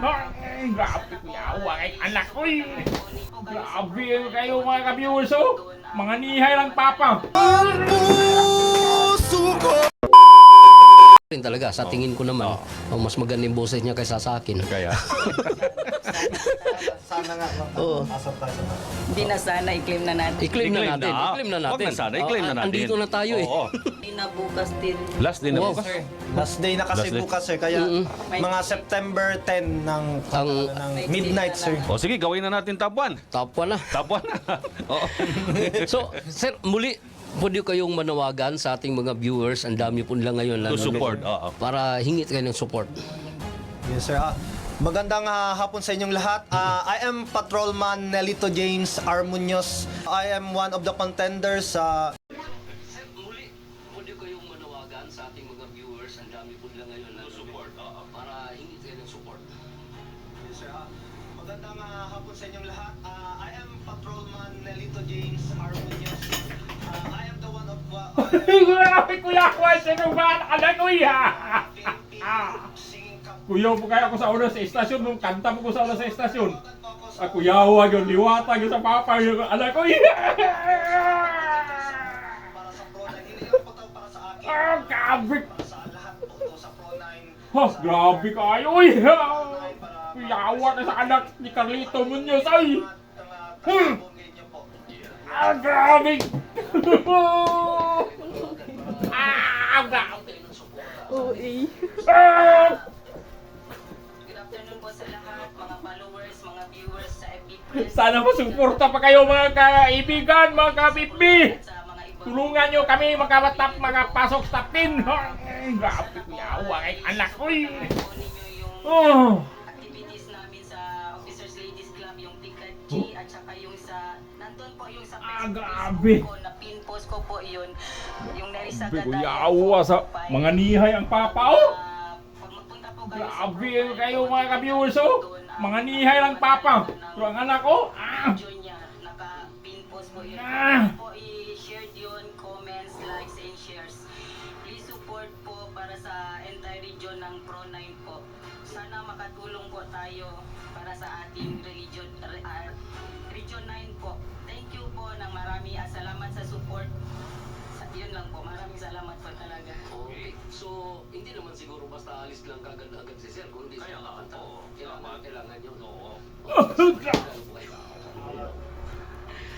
Ay, grabe kuyawa kay anak ko eh. Grabe kayo mga ka-viewers oh. Mga nihay lang papa. Rin talaga, sa tingin ko naman, mas maganda yung boses niya kaysa sa akin. Kaya. Sana nga, Oo. asap tayo sa Hindi na sana i-claim na natin. I-claim na natin. na. I-claim na natin. Huwag na sana, i-claim na natin. Andito na tayo eh. Oo. Hindi na bukas din. Last din na Wow. bukas. Last day na kasi Last day. bukas sir, kaya mga September 10 ng midnight sir. O sige, gawin na natin top 1. Top 1 na. Top 1 na. Oo. So, sir, muli, pwede kayong manawagan sa ating mga viewers. Ang dami po nila ngayon. To nanonood, support, oo. Para hingit kayo ng support. Yes sir. Magandang hapon sa inyong lahat. I am Patrolman Nelito James Armuñoz. I am one of the contenders sa Sir, muli, pwede kayong manawagan sa ating mga viewers. Ang dami po nila ngayon. To support, para hingit kayo ng support. Yes sir. Magandang hapon sa inyong lahat. I am Patrolman Nelito James Armuñoz. I am the one of Grabe kuyawa sa nung mga anak ko eh ha. singing Kuyaw po kaya ako sa una sa estasyon nung kanta mo ko sa una sa estasyon. Kuyawa yung liwata yung sa papa yung anak ko eh. para sa Pro 9. Hindi lang po para sa akin. Grabe. Sa lahat po to sa Pro 9. Oh, grabe kayo eh. Kuyawa na sa anak ni Carlito Muñoz ay. Grabe. Grabe. Good afternoon po sa lahat, mga followers, mga viewers sa FB Press. Sana po suporta pa kayo mga kaibigan, mga kabitbi. Sa mga ibang Tulungan nyo kami makapasok sa pin. Grabe kuyawa kay anak ko eh. po ninyo yung Oh. activities namin sa Officers Ladies Club, yung Ticket G, at saka yung sa, nandun po yung sa grabe. Facebook ko, na pin post ko po yun, yung Nerissa Grabe Gadaya. kuyawa sa mga nihay ang papa oh. Pag magpunta po kayo sa Grabe kayo mga ka-viewers oh. Mga nihay lang papa. So ang anak ko, video niya, naka-pin post po yun. Ah. Po i-share yun, comments, likes, and shares. Please support po para sa entire region ng Pro 9 po. Sana makatulong po tayo para sa ating Region 9 po. Thank you po ng marami. Salamat sa support. Yun lang po. Maraming salamat po talaga. Okay. So, hindi naman siguro basta alis lang kagad-agad si sir. Kung hindi siya kakanta. Kailangan yun. Oo.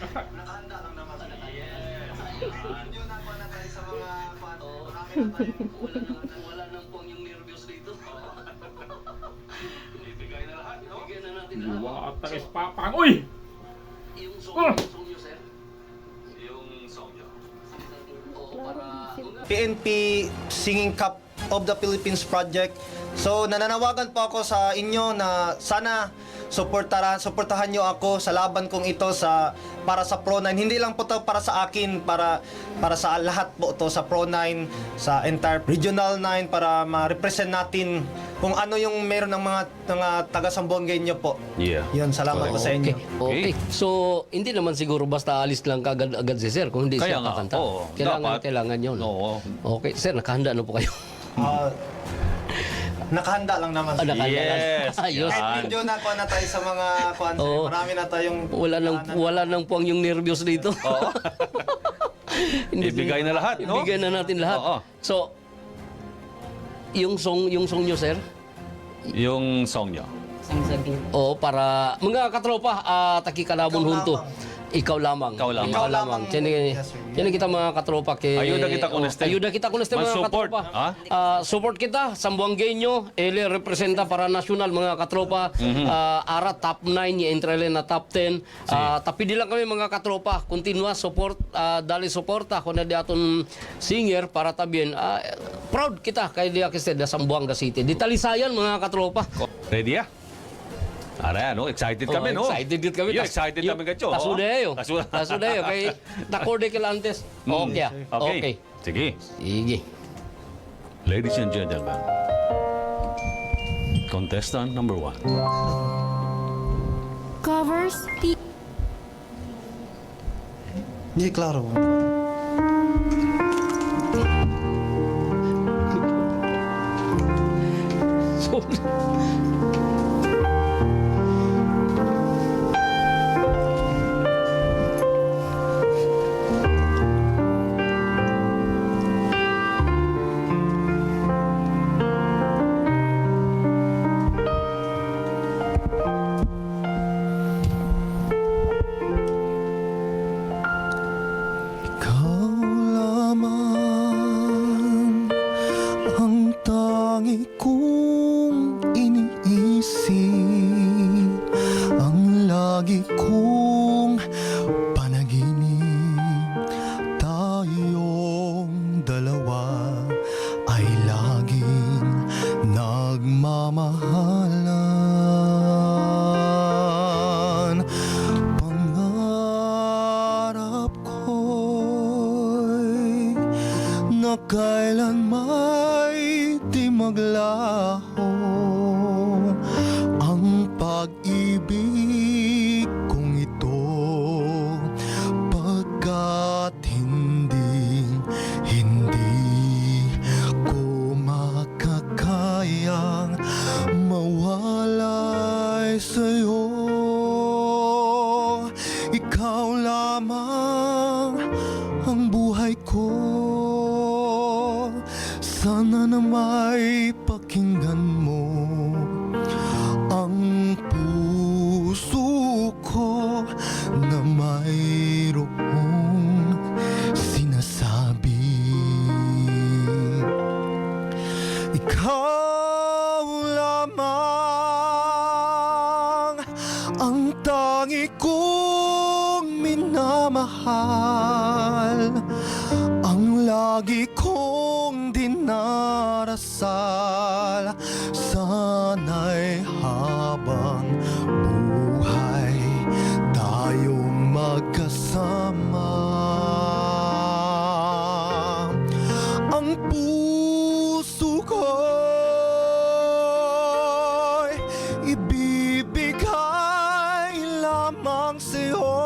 Nakahanda lang naman. Yun ako na tayo sa mga fan. Marami na tayo. Wala nang pong yung nervyos dito. Ibigay na lahat, no? Bigyan na natin lahat. liwata kay papa. Uy! Yung Ah. song nyo, sir. Yung song nyo. Oo, para... PNP Singing Cup of the Philippines Project. So nananawagan po ako sa inyo na sana suportahan nyo ako sa laban kong ito para sa Pro 9. Hindi lang po to para sa akin, para sa lahat po to sa Pro 9, sa entire Regional 9, para ma-represent natin kung ano yung meron ng mga taga-Sambuangueño po. Yeah. Yun, salamat po sa inyo. Okay. So, hindi naman siguro basta alis lang kagad-agad si sir kung hindi Kaya siya nga, kakanta. oo. Kailangan, Dapat. kailangan yun. Oo. Okay. Sir, nakahanda na po kayo. Nakahanda lang naman. Nakahanda Yes. lang. Ayos. Yan. Medyo na tayo sa mga kwanse. Oo. Marami na tayong Wala nang puwang yung nervyos dito. Oo. Ibigay na lahat, no? Ibigay na natin lahat. Oo. So, yung song nyo, sir? Yung song nyo. Oo, para mga katropa, takikalabon Ikaw hunto. lamang. Ikaw lamang. Ikaw lamang. Ikaw lamang. Yes, sir. Yan kita mga katropa kay Ayuda kita con este. Ayuda kita con este mga Mag-support, katropa. ha? Support kita Sambuangueño, ele representa para national mga katropa. Ara top 9 ni entrele na top 10. Tapi di lang kami mga katropa, continua support dali suporta kun di aton singer para tabien. Proud kita kay dia kay da Sambuanga City. Di talisayan mga katropa. Ready ya? Ara, no? Excited kami, no? Excited dit kami. Yo, excited kami kacho. Tasudayo. Tasudayo kay takorde kay antes. Okay. Okay. Sige. Sige. Ladies and gentlemen, contestant number 1. Covers the Hindi, klaro. So, lagi kong panaginip, tayong dalawa ay laging nagmamahalan. Pangarap ko'y na kailan may di maglaho ang pag-ibig kong ito, pagkat hindi ko makakayang mawalay sa'yo. Ikaw lamang ang buhay ko, sana na may pakinggan mo ang puso ko na mayroong sinasabi. Ikaw lamang ang tangi kong minamahal, ang lagi kong dinarasal. Sana'y habang buhay tayong magkasama. Ang puso ko'y ibibigay lamang sa'yo.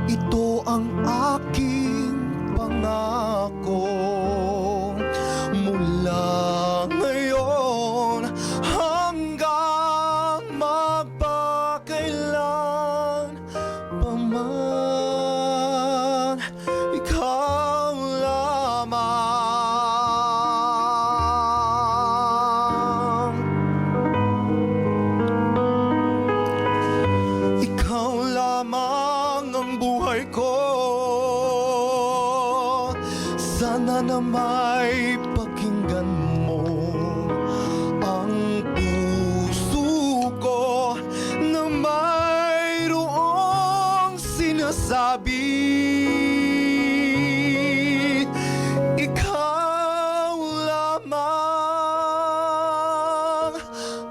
Ito ang aking pangako, mula ngayon hanggang magpakailan paman. Ikaw lamang, ikaw lamang ang buhay ko, sana na may pakinggan mo ang puso ko na mayroong sinasabi. Ikaw lamang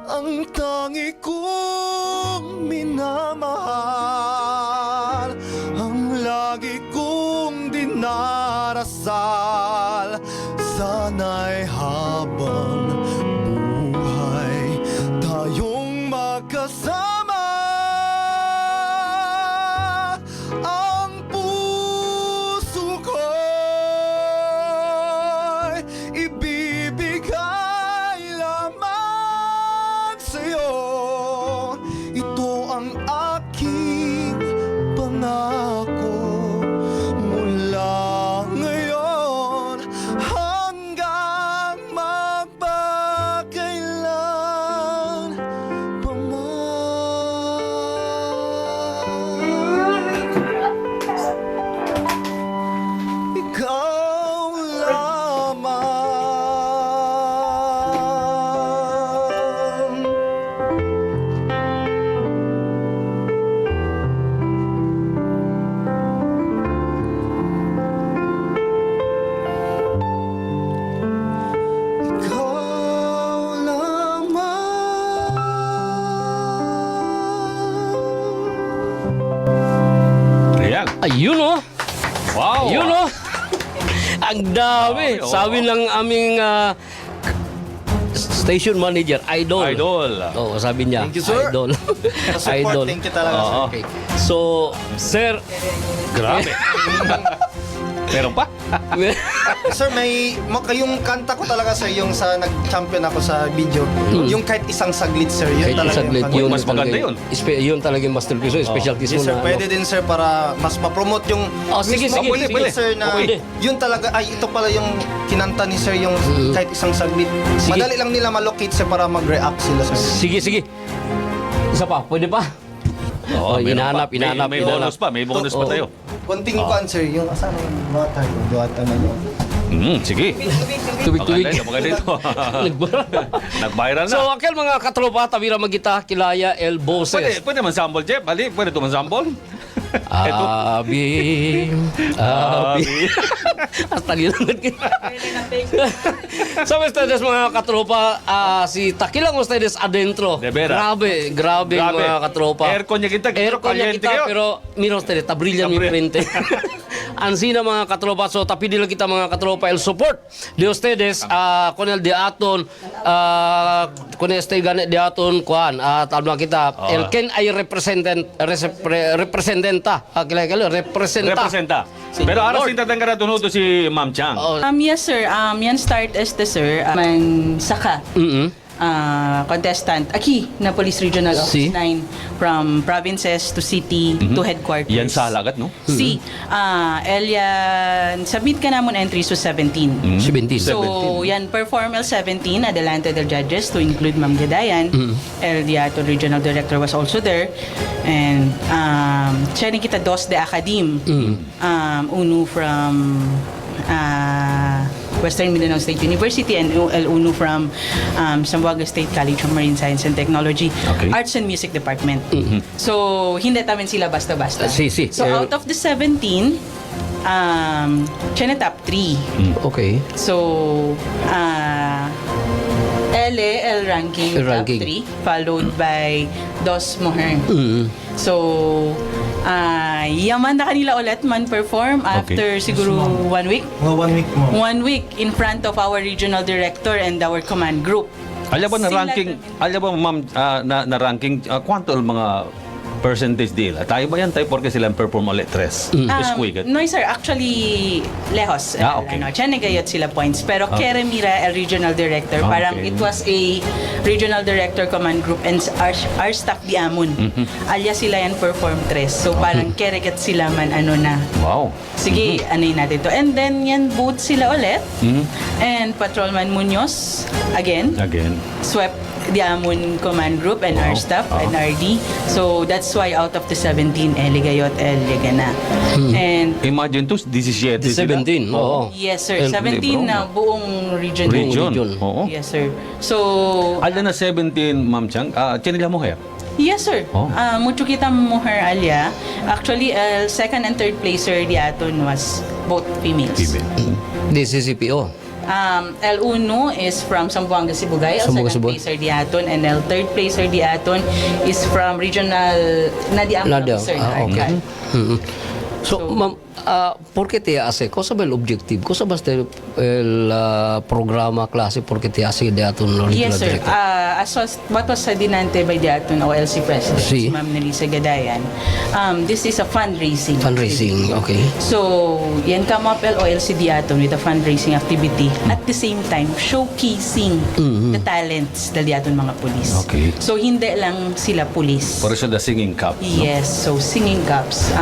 ang tangi kong minamahal, ang lagi kong dinarasal. Sana'y habang buhay tayong magkasama. Ang puso ko'y ibibigay lamang sa'yo. Ito ang aking pangako, mula ngayon hanggang magpakailan paman. Ikaw lamang. Ikaw lamang. Ayan. Ayun oh. Wow. Ayun oh. Ang dami. Oo. Sabi ng aming station manager, idol. Idol. Oo, sabi niya. Thank you, sir. Idol. Sa support, thank you talaga, sir. Oo. Okay. So, sir, Grabe. Meron pa? Sir, yung kanta ko talaga, sir, yung sa nag-champion ako sa video, yung kahit isang saglit, sir, yun kahit talaga yung saglit, yung kanta. yun Mas maganda talaga- yun talaga yung masterpiece, yung specialties Yes, mo sir, na. pwede din, sir, para mas ma-promote yung Oh, sige, mismo sige, clip, sige. sir, na Pwede. yun talaga, ay, ito pala yung kinanta ni sir, yung kahit isang saglit. Sige. Madali lang nila malocate, sir, para mag-react sila, sir. Sige, sige. Isa pa, pwede pa? Oo, meron hinahanap, pa. hinahanap, May hinahanap. bonus pa. May bonus pa Oo. tayo. Konting kwan, sir, yung asan yung water na yun. Sige. Tubig-tubig. Maganda ito. Nag-viral na. So, akil mga katropa, tabira magita, kilaya, el boses. Pwede man sample, Jeff. Ali, pwede ito man sample. Abi. Hasta gilangan kita. So, ustedes mga katropa, si takilang ustedes adentro. De veras. Grabe mga katropa. Aircon niya kita. Aircon niya Caliente kita, kayo. pero mira ustedes, tabrillan mi frente. Ansina mga katropa, so tapidil kita mga katropa, el support de ustedes con el de aton, con este gane de aton, kuan, talma kita, el ken ay representa, Representa. Pero aras Lord. sinta tangkara tunuto si Ma'am Chang. Oh. Yes, sir. Yan start sir. Man saka. Contestant. Aki na Police Regional Office Si? 9 from provinces to city to headquarters. Yan sa halagat, no? Si. Elia, submit ka namon entries to 17. 17. So, yan, performal 17, adelante the judges to include Ma'am Gedayan. El Diato Regional Director was also there. And, siya rin kita dos de Academe. Uno from Western Mindanao State University and El Uno from Zamboanga State College of Marine Science and Technology, Okay. Arts and Music Department. So, hindi taman sila basta-basta. Si. So, out of the 17, siya na top 3. Okay. So, El ranking, El ranking. top 3, followed by Dos Moher. So, yaman na kanila ulit man perform after siguro 1 week. Mga 1 week mo. 1 week in front of our regional director and our command group. Alam ba na Sila ranking, kami. alam ba ma'am, na ranking, kwanto ang mga percentage deal? Tayo ba yan? Tayo porque sila perform ulit 3. Squigget. No, sir. Actually, lehos. Okay. Siya nagayot sila points. Pero Kere Mira, el regional director, Okay. parang it was a regional director command group and our staff di amon. Alias sila yan perform 3. So parang Kere get sila man na. Wow. Sige, anoyin natin to. And then yan boot sila ulit. And Patrolman Munoz, again, swept the Amon command group and our staff and RD. So that's why out of the 17, Eligayot, Eligana. And Imagine to, 17 sila. 17, oo. yes, sir, El 17 na buong region. Region. Region. Oo. Yes, sir. So, Alam na 17, Ma'am Chang, Chinila Moher. yes, sir. Oh. Mucho kita muher alya. Actually, second and third placer di aton was both females. This is CPO. El Uno is from Zamboanga, Sibugay. El Zamboanga, second Sibugay. placer di aton and el third placer di aton is from regional Nadiang Nadiang. officer. Okay. So, ma'am, ¿por qué te hace? ¿Cosa va el objetivo? ¿Cosa va el programa clase? ¿Por qué te hace de atun Yes, sir. As was, what was said dinante by the aton OLC president, Si. si Ma'am Nelisa Gadayan, this is a fundraising. Fundraising, okay. So, yan come up OLC di aton with a fundraising activity. At the same time, showcasing the talents del aton mga pulis. Okay. So, hindi lang sila pulis. Por eso the singing cup. No? Yes, so singing cups.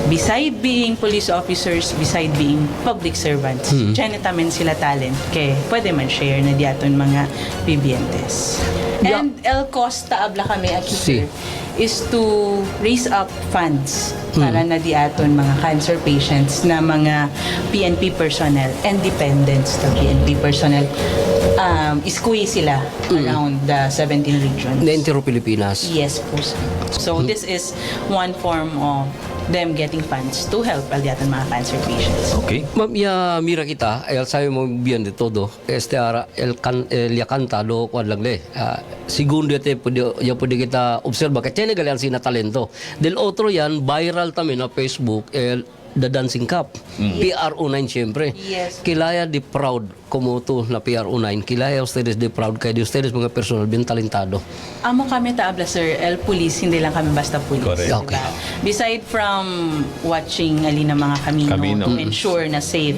Beside being police officers, beside being public servants, tamen sila talent kay pwede man share na diaton mga PBNTs. And El Costa abla kami aquí Si. sir, is to raise up funds para na diaton mga cancer patients na mga PNP personnel and dependents ng PNP personnel. Squeeze sila around the 17 regions. Na entero Pilipinas. Yes po, sir. So this is one form of them getting funds to help aliatan mga cancer patients. Okay. Ma'am, mira kita, sabi mo bien de todo. El ya cantado kuan lang le. Segundo pwede kita observa que tiene galian sina talento. Del otro yan viral también na Facebook The Dancing Cup. PRO9 siyempre. Yes. Kilaya di proud como tú na PRO9. Kilaya ustedes di proud kaya di ustedes mga personal bien talentado. Amo kami taabla sir, el police, hindi lang kami basta police. Correct. diba? Okay. Beside from watching alin ng mga kamino, to ensure na safe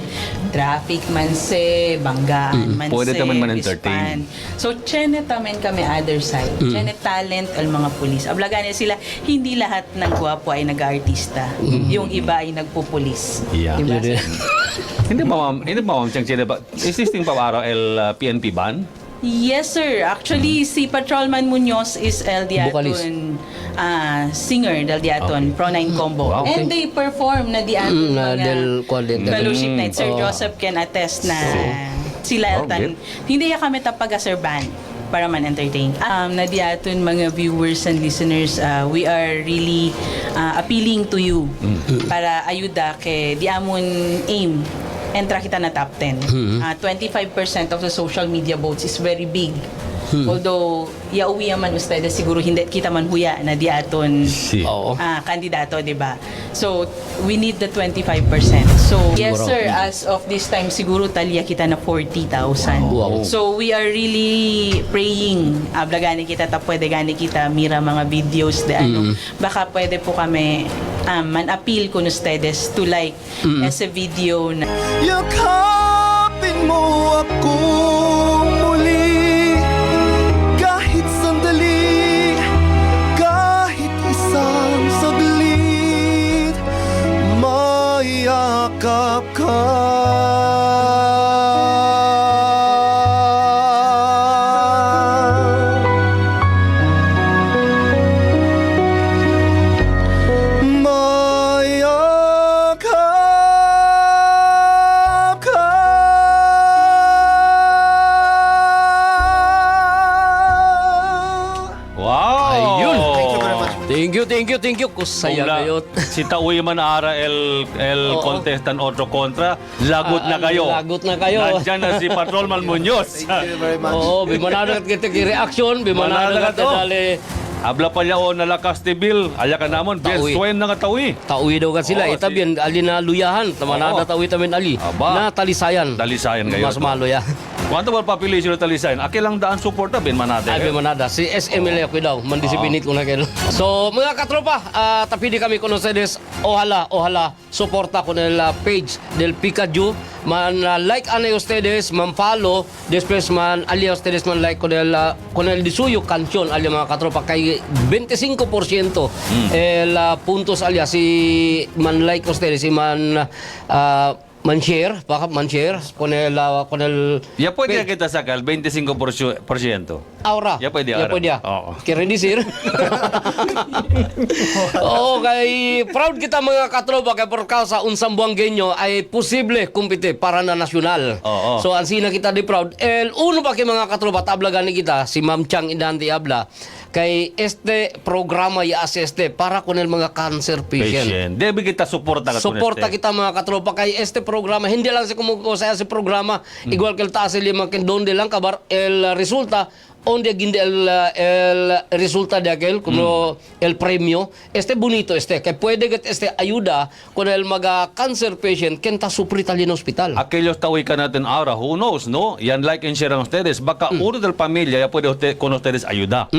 traffic man se, banggaan man Pwede se, taman man-entertain. bispan. So, chene tamen kami other side. Chene talent al mga police. Ablagan niya sila, hindi lahat ng gwapo ay nag-artista. Yung iba ay nagpupulis. Yeah. Diba? Yun, Hindi ba Ma'am Chang, sila ba? Existing pa ba araw el PNP ban? Yes, sir. Actually, si Patrolman Munoz is El Vocalist. Diaton singer del Diaton, Pro 9 combo. Wow, okay. And they perform na Diaton na mga del quality. fellowship night. Sir Oh. Joseph can attest na sila Eltan. Okay. Hindi ya kami tapaga sir band para man entertain. Na Diaton mga viewers and listeners, we are really appealing to you para ayuda kay Diamon aim entra kita na top 10. 25% of the social media votes is very big. Although, yauwi man ustedes siguro hindi kita man huya na diaton Si. Oo. kandidato, di ba? So, we need the 25%. So, yes Siguro. sir, as of this time, siguro talya kita na 40,000. Wow. So, we are really praying, gani kita, pwede gani kita, mira mga videos, de ano, baka pwede po kami man-appeal kun ustedes to like as a video na Yakapin mo ako muli, kahit sandali, kahit isang saglit, mayakap ka. Mayakap ka. Wow! Ayun. Thank you very much. Thank you. Kusaya Kung kayo. si Tauy man ara el Oo. contestant otro kontra, lagot na kayo. Lagot na kayo. Nandiyan na si Patrolman Munoz. Thank you very much. Oo, bimanadat kita ki reaction, bimanadat Mananagat, kita oh. dali. Habla pa niya o nalakas ti Bill, aya ka namon, bien Tauy. suen na nga Tauy. Tauwi daw ka sila, Oo, itabyan, ali na luyahan, tamanada Oo. tauwi tamin ali. Aba. Na talisayan. Dalisayan kayo. Mas malo ya. Kwanto ba population na talisayan? Aki lang daan support na, bin manate. Ay, manada. Si SML ako daw. Mandisipinit ko na kayo. So, mga katropa, tapidi kami con ustedes. Ojalá, soporta con el page del Pikachu. Like anay ustedes, man follow. Después man alia ustedes man like con el de suyo canción alia mga katropa. Kay 25% el puntos alia si man like ustedes, si man man-share, baka man-share con el Ya pwede kita sakal, 25%. Aura. Ya pwede, aura. Oo. Kaya rin sir. Oo, kay proud kita mga katropa kay por causa unsang buanggenyo ay posible kumpite para na nasyonal. Oo. So ansina kita di proud. El uno pa kay mga katropa tabla gani kita si Ma'am Chang Indante habla kay este programa ya asiste para con el mga cancer patient. Patient. Debe kita suporta ka Suporta kita mga katropa kay este programa hindi lang sa kumukusa sa programa igual que el taas el lima que donde lang kabar el resulta onde ginde el resulta de aquel como el premio bonito que puede get ayuda con el mga cancer patient que está suprita en hospital. Aquellos Tauy ka natin ahora, who knows, no? Yan like and share ang ustedes. Baka uno del pamilya ya puede con ustedes ayuda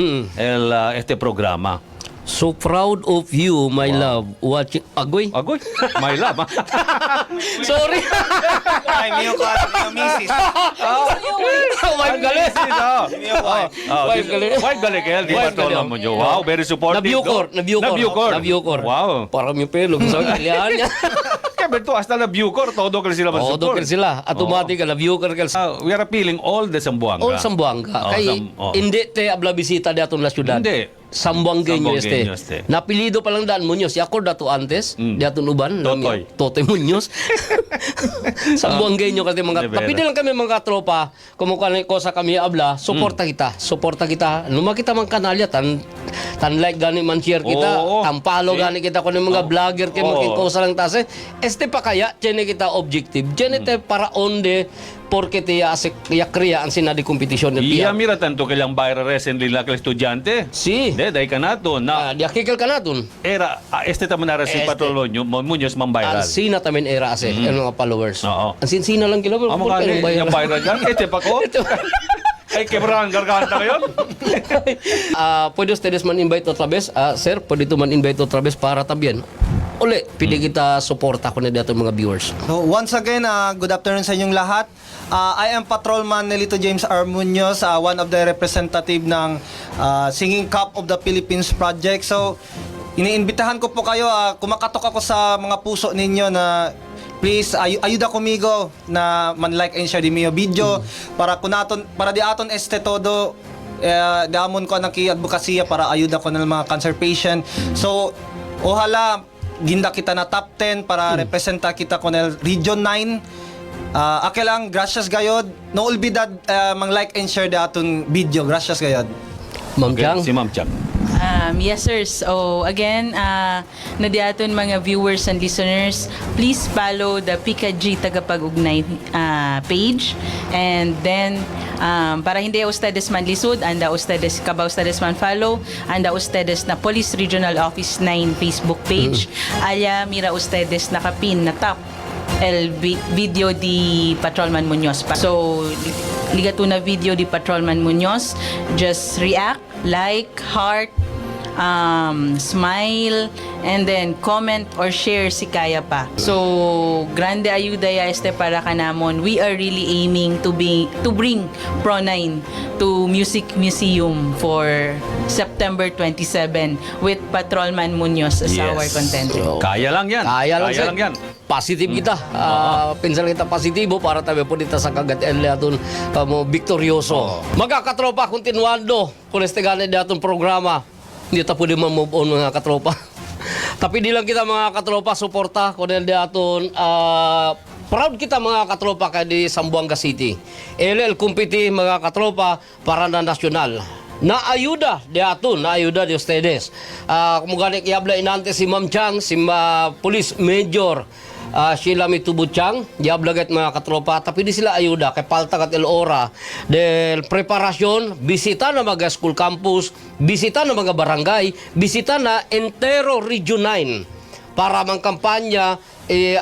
este programa. So proud of you, my love. Watching Agoy. Agoy, my love. Sorry. Ay, miyo ka, miyo misis. Wife gali. Wife gali. Wife gali kaya di Wife Patrolman gali. Munoz. Wow, very supportive. Nabiukor. Wow. Para mi pelo. Gusto kalian niya. Kaya to hasta na Bucor, todo ka sila man Oo, support. doon sila. Automatic ka, nabiukor ka. We are appealing all the Zamboanga. All Sambuanga. Oh, Kay oh. hindi te abla bisita dato la syudad. Hindi. Sambuangueño Sambuangueño este. este. Napilido pa lang daan Muñoz. Yako dato antes. Dato uban. Totoy. Totoy Muñoz. Sambuangueño kasi mga. De veras. Tapili lang kami mga tropa. Kumukuha ko sa kami abla. Suporta kita. Suporta kita. Numa kita man kanalya. Tan like gani man share kita. Oo. Tampalo gani kita kung mga vlogger kayo Oo. magkikosa lang tase. Pa kaya. Tiene kita objective. Tiene te para onde porque te hace ya crea ang sinadi kompetisyon ng Iya, PIA. mira tanto que lang viral recently la que estudiante. Sí. De, dahil ka nato. Na, Di akikal ka natin. era, taman na si Este. Patrolman Munoz man viral. Ang sina tamin era ase, ang mga followers. Oo. Ang sinsina lang kila. Amo ka ni, yung viral dyan. Pa ko. Ay, quebra ang garganta ngayon. Pwede ustedes man invite otra vez. Sir, pwede to man invite otra vez para también. Uli, pili kita suporta ko na dito mga viewers. So, once again, good afternoon sa inyong lahat. I am Patrolman Nelito James R. Munoz, one of the representative ng Singing Cup of the Philippines project. So, iniimbitahan ko po kayo, kumakatok ako sa mga puso ninyo na please ayuda conmigo na man like and share di mio video para di aton este todo damon ko nang advokasya para ayuda ko ng mga cancer patient. So ohala ginda kita na top 10 para representa kita ko ng Region 9. Ake lang, gracias gayod. No olvidad mang like and share di aton video. Gracias gayod. Ma'am Chang. Si Ma'am Chang. Yes, sir. So, again, nadiaton mga viewers and listeners, please follow the PKG Tagapag-Ugnay page. And then, para hindi ustedes man lisod, anda ustedes, kaba ustedes man follow, anda ustedes na Police Regional Office 9 Facebook page. Alya, mira ustedes nakapin na top el video di Patrolman Muñoz. So, ligato na video di Patrolman Muñoz. Just react, like, heart, smile, and then comment or share si kaya pa. So, grande ayuda ya este para kanamon. We are really aiming to bring Pro9 to Music Museum for September 27 with Patrolman Muñoz as our contender. Kaya lang yan. Kaya lang yan. Positive kita. Pinsan kita positibo para tayo po dito sa kagat atong victorioso. Magkakatropa, continuando kung este gana di atong programa. Hindi ta pwede ma-move on mga katropa. Tapi di lang kita mga katropa suporta kung di aton proud kita mga katropa kay di Zamboanga City. LL kumpiti mga katropa para na nasyonal. Naayuda di aton, naayuda di ustedes. Kumuganik iabla inante si Ma'am Chang, si Police Major Sheila Mitubuchang, diablagat mga katropa, tapi di sila ayuda kay palta kat el ora del preparasyon, bisita na mga school campus, bisita na mga barangay, bisita na entero Region 9 para mang kampanya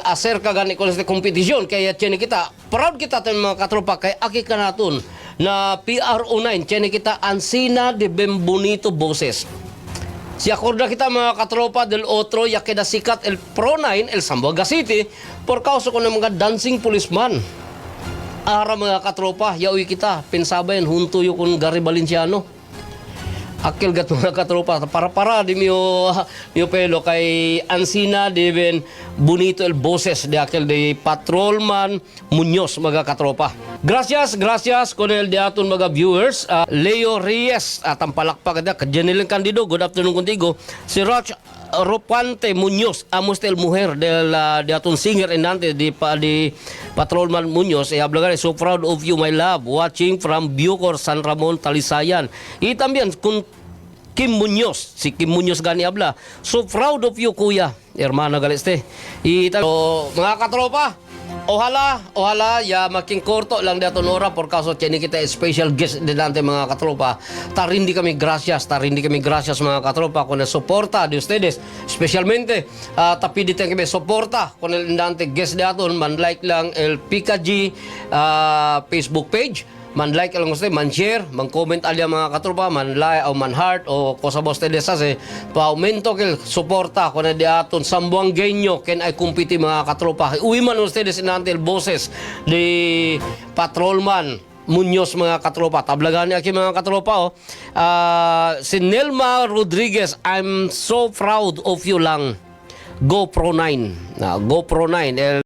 acerca gani con este kompetisyon. Kaya tiyan kita, proud kita tan mga katropa kay aki kanaton na PRO9, tiyan kita Ancina de Benbonito Boses. Si akorda kita mga katropa del otro ya queda sikat el Pro9 el Zamboanga City por causa ko ng mga dancing policeman. Ara mga katropa, yawi kita pensabayan hunto yo kun Gary Valenciano. Akil gat mga katropa para di mio pelo kay Ancina de Ben Bonito el Boses de akil de Patrolman Muñoz mga katropa. Gracias con el de aton mga viewers. Leo Reyes ang palakpak ka Janilin Candido. Good afternoon contigo. Si Roch Ropante Muñoz, amos el mujer de aton singer enante di Patrolman Muñoz. Hablagan, so proud of you my love, watching from Bucor, San Ramon, Talisayan. Y también con Kim Muñoz, si Kim Muñoz gani habla. So proud of you kuya, hermana galeste. Y so, mga katropa, ojalá ya making korto lang dato nora por causa tiene kita special guest din natin mga katropa. Tarindi kami gracias mga katropa con el soporta de ustedes, especialmente tapi dito kami soporta con el nante guest daton man like lang el PKG Facebook page. Man like lang ustedes, man share, man comment alya mga katropa, man like o man heart o cosa ba ustedes hace pa aumento que soporta con el de aton Zamboangueño ken ay kumpiti mga katropa. Uwi man ustedes inante el boses de Patrolman Muñoz mga katropa. Tablagan niya aki mga katropa si Nelma Rodriguez, I'm so proud of you lang. Go Pro9. Go Pro9.